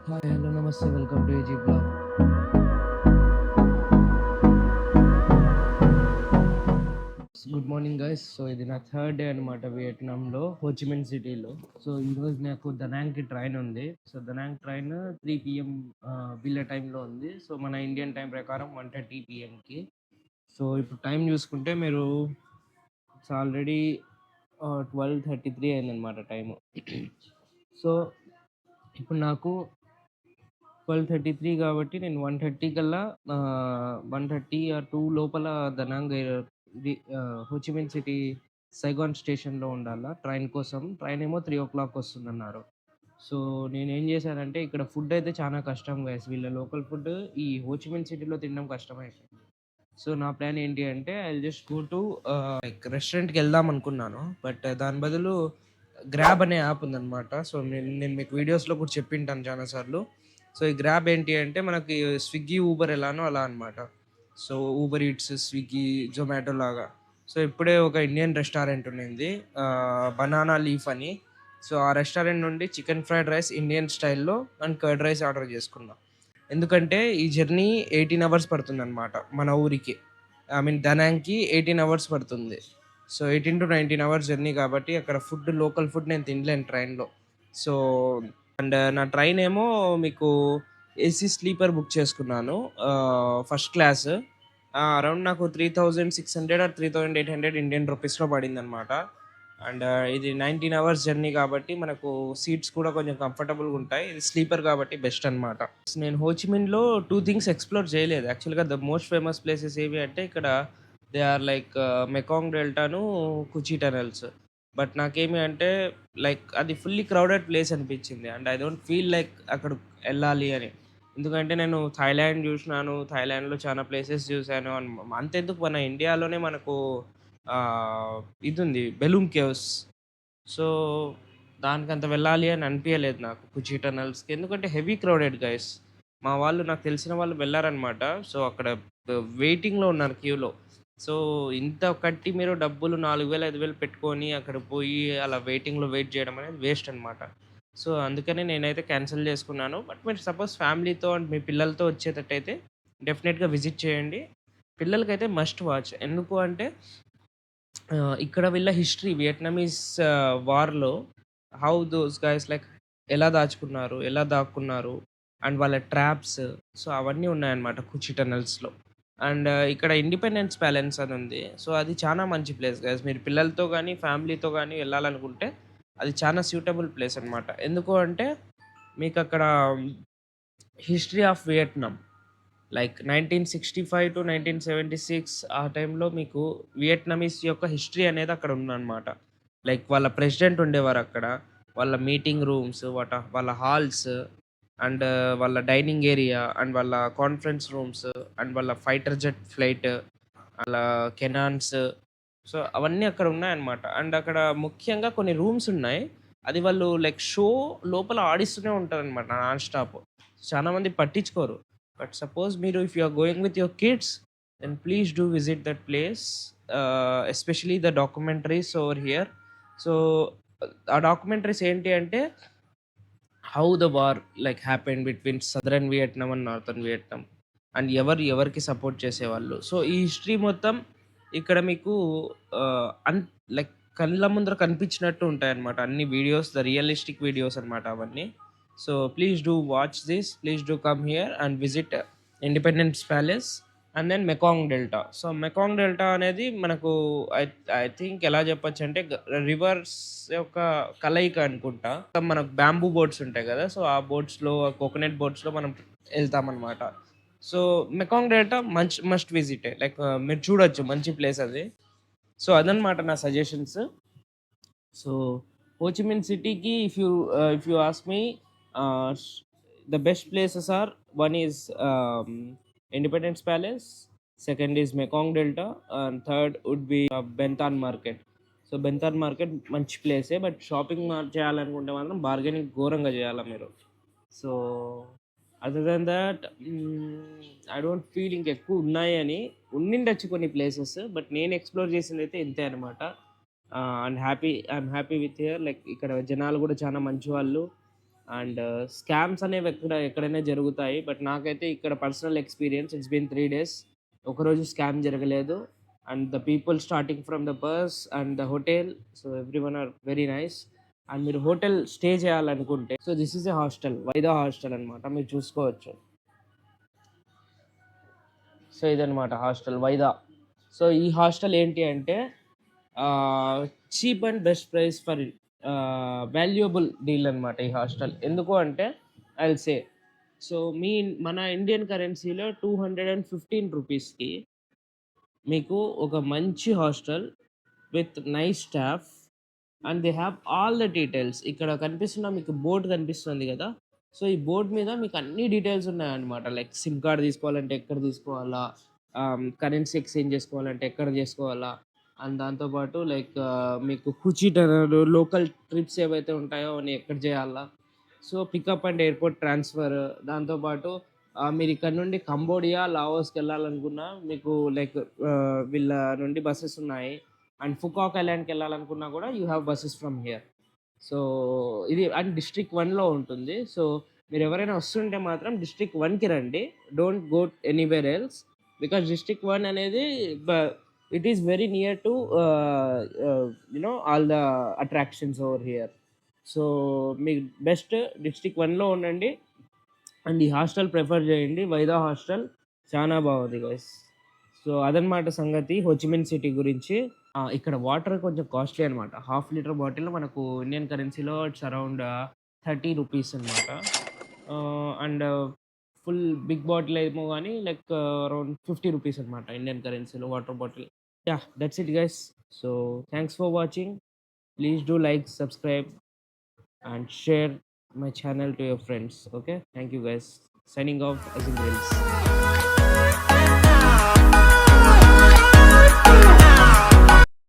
Hi hello నమస్తే welcome to AG blog. Good morning guys. So ఇది నా third day అనమాట వియట్నాంలో, హోచిమిన్ సిటీలో. సో ఈరోజు నాకు దనాంగ్కి ట్రైన్ ఉంది. సో దనాంగ్ ట్రైన్ 3 PM వీళ్ళ టైంలో ఉంది. సో మన ఇండియన్ టైం ప్రకారం 1:30 PMకి. సో ఇప్పుడు టైం చూసుకుంటే మీరు ఆల్రెడీ 12:33 అయిందనమాట టైము. సో ఇప్పుడు నాకు 12:33 కాబట్టి నేను 1:30 కల్లా 1:30 ఆర్ 2 లోపల దనాంగ్ హోచిమిన్ సిటీ సైగాన్ స్టేషన్లో ఉండాలా ట్రైన్ కోసం. ట్రైన్ ఏమో 3 o'clock వస్తుందన్నారు. సో నేనేం చేశానంటే, ఇక్కడ ఫుడ్ అయితే చాలా కష్టం గైస్. వీళ్ళ లోకల్ ఫుడ్ ఈ హోచిమిన్ సిటీలో తినడం కష్టమైపోయింది. సో నా ప్లాన్ ఏంటి అంటే, I just go to like రెస్టారెంట్కి వెళ్దాం అనుకున్నాను. బట్ దాని బదులు గ్రాబ్ అనే యాప్ ఉందన్నమాట. సో నేను మీకు వీడియోస్లో కూడా చెప్పింటాను చాలాసార్లు. సో ఈ గ్రాబ్ ఏంటి అంటే, మనకి స్విగ్గీ ఊబర్ ఎలానో అలా అనమాట. So Uber eats, Swiggy, Zomato లాగా. సో ఇప్పుడే ఒక ఇండియన్ రెస్టారెంట్ ఉండింది, బనానా లీఫ్ అని. సో ఆ రెస్టారెంట్ నుండి చికెన్ ఫ్రైడ్ రైస్ ఇండియన్ స్టైల్లో అండ్ కర్డ్ రైస్ ఆర్డర్ చేసుకున్నాం. ఎందుకంటే ఈ జర్నీ 18 hours పడుతుంది అనమాట మన ఊరికి. ఐ మీన్ దనాంగ్కి 18 hours పడుతుంది. సో 18 to 19 hours జర్నీ కాబట్టి అక్కడ ఫుడ్, లోకల్ ఫుడ్ నేను తినలేను ట్రైన్లో. సో అండ్ నా ట్రైన్ ఏమో మీకు ఏసీ స్లీపర్ బుక్ చేసుకున్నాను, ఫస్ట్ క్లాస్. అరౌండ్ నాకు 3600 ఆర్ 3800 ఇండియన్ రూపీస్లో పడింది అనమాట. అండ్ ఇది 19 hours జర్నీ కాబట్టి మనకు సీట్స్ కూడా కొంచెం కంఫర్టబుల్గా ఉంటాయి. ఇది స్లీపర్ కాబట్టి బెస్ట్ అనమాట. నేను హోచిమిన్లో 2 things ఎక్స్ప్లోర్ చేయలేదు యాక్చువల్గా. ద మోస్ట్ ఫేమస్ ప్లేసెస్ ఏవి అంటే, ఇక్కడ దే ఆర్ లైక్ మెకాంగ్ డెల్టాను, కుచి టనల్స్. బట్ నాకేమి అంటే, లైక్ అది ఫుల్లీ క్రౌడెడ్ ప్లేస్ అనిపించింది. And I don't feel like అక్కడ వెళ్ళాలి అని. ఎందుకంటే నేను థాయిలాండ్ చూసినాను, థాయిలాండ్లో చాలా ప్లేసెస్ చూశాను. అంతెందుకు మన ఇండియాలోనే మనకు ఇది ఉంది, బెలూమ్ కేవ్స్. సో దానికంత వెళ్ళాలి అని అనిపించలేదు నాకు కుచి టనల్స్కి, ఎందుకంటే హెవీ క్రౌడెడ్ గైస్. మా వాళ్ళు, నాకు తెలిసిన వాళ్ళు వెళ్ళారనమాట. సో అక్కడ వెయిటింగ్లో ఉన్నారు క్యూలో. సో ఇంత కట్టి మీరు డబ్బులు 4000 5000 పెట్టుకొని అక్కడ పోయి అలా వెయిటింగ్లో వెయిట్ చేయడం అనేది వేస్ట్ అనమాట. సో అందుకనే నేనైతే క్యాన్సిల్ చేసుకున్నాను. బట్ మీరు సపోజ్ ఫ్యామిలీతో అండ్ మీ పిల్లలతో వచ్చేటట్టయితే డెఫినెట్గా విజిట్ చేయండి. పిల్లలకైతే మస్ట్ వాచ్. ఎందుకు అంటే, ఇక్కడ వీళ్ళ హిస్టరీ, వియట్నామీస్ వార్లో హౌ దోస్ గైస్ లైక్ ఎలా దాచుకున్నారు, ఎలా దాక్కున్నారు, అండ్ వాళ్ళ ట్రాప్స్. సో అవన్నీ ఉన్నాయన్నమాట కుచి టనల్స్లో. అండ్ ఇక్కడ ఇండిపెండెన్స్ ప్యాలెస్ అని ఉంది. సో అది చాలా మంచి ప్లేస్ గైస్. మీరు పిల్లలతో కానీ ఫ్యామిలీతో కానీ వెళ్ళాలనుకుంటే అది చాలా సూటబుల్ ప్లేస్ అనమాట. ఎందుకు అంటే, మీకు అక్కడ history of Vietnam, like 1965 to 1976 ఆ టైంలో మీకు వియట్నామీస్ యొక్క హిస్టరీ అనేది అక్కడ ఉందన్నమాట. లైక్ వాళ్ళ ప్రెసిడెంట్ ఉండేవారు అక్కడ, వాళ్ళ మీటింగ్ రూమ్స్, వాళ్ళ హాల్స్, అండ్ వాళ్ళ డైనింగ్ ఏరియా, అండ్ వాళ్ళ కాన్ఫరెన్స్ రూమ్స్, అండ్ వాళ్ళ ఫైటర్ జెట్ ఫ్లైట్, అలా కెనాన్స్. సో అవన్నీ అక్కడ ఉన్నాయన్నమాట. అండ్ అక్కడ ముఖ్యంగా కొన్ని రూమ్స్ ఉన్నాయి, అది వాళ్ళు లైక్ షో లోపల ఆడిస్తూనే ఉంటారనమాట నాన్ స్టాప్. చాలా మంది పట్టించుకోరు. బట్ సపోజ్ మీరు if you are going with your kids, then please do visit that place, especially the documentaries over here. So ఆ డాక్యుమెంటరీస్ ఏంటి అంటే, how the war like happened between southern Vietnam and northern Vietnam, and ఎవరికి support చేసేవాళ్ళు. So ఈ history మొత్తం ఇక్కడ మీకు like కళ్ళ ముందర కనిపించినట్టు ఉంటాయన్నమాట అన్ని వీడియోస్, ద రియలిస్టిక్ వీడియోస్ అనమాట అవన్నీ. So please do watch this, please do come here and visit Independence Palace and then Mekong Delta. So Mekong Delta అనేది మనకు ఐ థింక్ ఎలా చెప్పొచ్చు అంటే, రివర్స్ యొక్క కలయిక అనుకుంటా. మనకు బ్యాంబూ బోట్స్ ఉంటాయి కదా, సో ఆ బోట్స్లో, కోకోనట్ బోట్స్లో మనం వెళ్తామన్నమాట. So Mekong delta must visit. Like మీరు చూడొచ్చు, మంచి ప్లేస్ అది. సో అదనమాట నా సజెషన్స్. సో హోచిమిన్ సిటీకి if you ask me, the best places are, one is independence palace, second is Mekong delta, and third would be Ben Thanh market. So Ben Thanh market మంచి ప్లేసే, but shopping చేయాలనుకుంటే మాత్రం bargaining ఘోరంగా చేయాలి మీరు. So other than that I don't feel ఇంకెక్కువ ఉన్నాయి అని. ఉండిండొచ్చు కొన్ని ప్లేసెస్, బట్ నేను ఎక్స్ప్లోర్ చేసింది అయితే ఇంతే అనమాట. I'm happy with here. Like ఇక్కడ జనాలు కూడా చాలా మంచి వాళ్ళు. అండ్ స్కామ్స్ అనేవి ఎక్కడైనా జరుగుతాయి. బట్ నాకైతే ఇక్కడ personal experience it's been 3 days. ఒకరోజు స్కామ్ జరగలేదు. And the people starting from the bus and the hotel, so everyone are very nice. And మీరు హోటల్ స్టే చేయాలనుకుంటే, so this is a hostel, వైదా హాస్టల్ అనమాట. మీరు చూసుకోవచ్చు. సో ఇదనమాట హాస్టల్ వైదా. సో ఈ హాస్టల్ ఏంటి అంటే cheap and best price for valuable deal అనమాట ఈ హాస్టల్. ఎందుకు అంటే ఐ విల్ సే, సో మన ఇండియన్ కరెన్సీలో 215 రూపీస్కి మీకు ఒక మంచి hostel with nice staff and they have all the details. ఇక్కడ కనిపిస్తున్న మీకు బోర్డు కనిపిస్తుంది కదా, సో ఈ బోర్డు మీద మీకు అన్ని డీటెయిల్స్ ఉన్నాయన్నమాట. లైక్ సిమ్ కార్డ్ తీసుకోవాలంటే ఎక్కడ తీసుకోవాలా, కరెన్సీ ఎక్స్చేంజ్ చేసుకోవాలంటే ఎక్కడ చేసుకోవాలా, అండ్ దాంతోపాటు లైక్ మీకు కుచీటర్ లోకల్ ట్రిప్స్ ఏవైతే ఉంటాయో అవన్నీ ఎక్కడ చేయాలా, so pickup and airport transfer. దాంతోపాటు మీరు ఇక్కడ నుండి కంబోడియా, లావోస్కి వెళ్ళాలనుకున్నా మీకు లైక్ వీళ్ళ నుండి బస్సెస్ ఉన్నాయి. అండ్ ఫుకాక్ ఐలాండ్కి వెళ్ళాలనుకున్నా కూడా you have buses from here. So ఇది అండ్ డిస్ట్రిక్ట్ 1లో ఉంటుంది. సో మీరు ఎవరైనా వస్తుంటే మాత్రం డిస్ట్రిక్ట్ 1కి రండి, don't go anywhere else, because district 1 అనేది it is very near to you know all the attractions over here. So మీకు బెస్ట్ డిస్ట్రిక్ట్ 1లో ఉండండి అండ్ ఈ హాస్టల్ ప్రిఫర్ చేయండి. వైదా హాస్టల్ చాలా బాగుంది గైస్. సో అదనమాట సంగతి హోచిమిన్ సిటీ గురించి. ఇక్కడ వాటర్ కొంచెం కాస్ట్లీ అనమాట. 1/2 లీటర్ బాటిల్ మనకు ఇండియన్ కరెన్సీలో ఇట్స్ అరౌండ్ 30 రూపీస్ అనమాట. అండ్ ఫుల్ బిగ్ బాటిల్ ఏమో కానీ లైక్ అరౌండ్ 50 రూపీస్ అనమాట ఇండియన్ కరెన్సీలో water bottle. Yeah, that's it guys. So thanks for watching. Please do like, subscribe and share my channel to your friends. Okay, thank you guys. Signing off, Azim Reels.